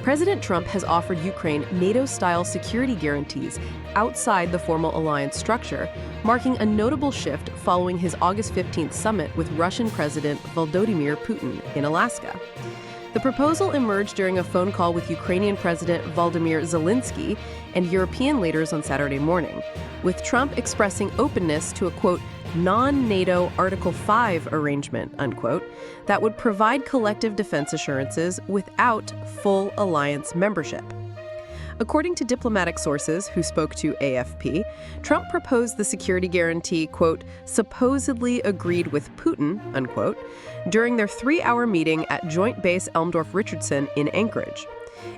President Trump has offered Ukraine NATO-style security guarantees outside the formal alliance structure, marking a notable shift following his August 15th summit with Russian President Vladimir Putin in Alaska. The proposal emerged during a phone call with Ukrainian President Volodymyr Zelenskyy and European leaders on Saturday morning, with Trump expressing openness to a, quote, non-NATO Article 5 arrangement, unquote, that would provide collective defense assurances without full alliance membership. According to diplomatic sources who spoke to AFP, Trump proposed the security guarantee, quote, supposedly agreed with Putin, unquote, during their 3-hour meeting at Joint Base Elmdorf-Richardson in Anchorage.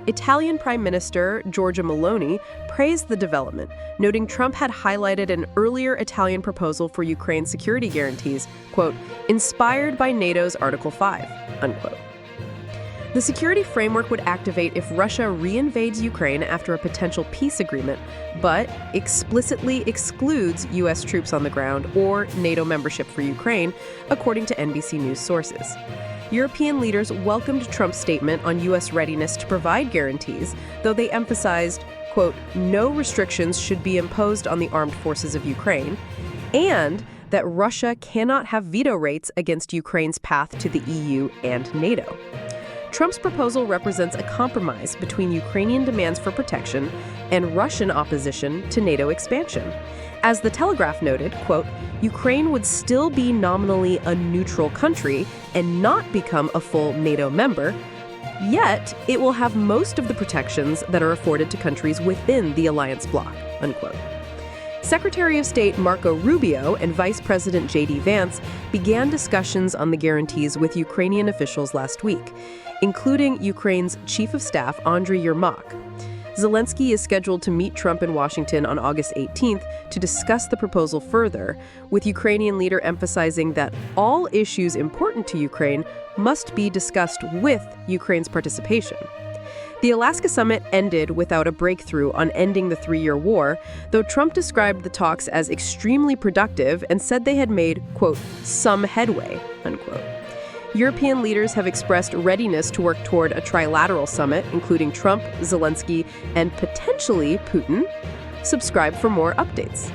Italian Prime Minister Giorgia Meloni praised the development, noting Trump had highlighted an earlier Italian proposal for Ukraine's security guarantees, quote, inspired by NATO's Article 5, unquote. The security framework would activate if Russia reinvades Ukraine after a potential peace agreement, but explicitly excludes U.S. troops on the ground or NATO membership for Ukraine, according to NBC News sources. European leaders welcomed Trump's statement on U.S. readiness to provide guarantees, though they emphasized, quote, no restrictions should be imposed on the armed forces of Ukraine, and that Russia cannot have veto rights against Ukraine's path to the EU and NATO. Trump's proposal represents a compromise between Ukrainian demands for protection and Russian opposition to NATO expansion. As The Telegraph noted, quote, Ukraine would still be nominally a neutral country and not become a full NATO member, yet it will have most of the protections that are afforded to countries within the alliance bloc, unquote. Secretary of State Marco Rubio and Vice President J.D. Vance began discussions on the guarantees with Ukrainian officials last week, including Ukraine's Chief of Staff Andriy Yermak. Zelenskyy is scheduled to meet Trump in Washington on August 18th to discuss the proposal further, with Ukrainian leader emphasizing that all issues important to Ukraine must be discussed with Ukraine's participation. The Alaska summit ended without a breakthrough on ending the 3-year war, though Trump described the talks as extremely productive and said they had made, quote, some headway, unquote. European leaders have expressed readiness to work toward a trilateral summit, including Trump, Zelenskyy, and potentially Putin. Subscribe for more updates.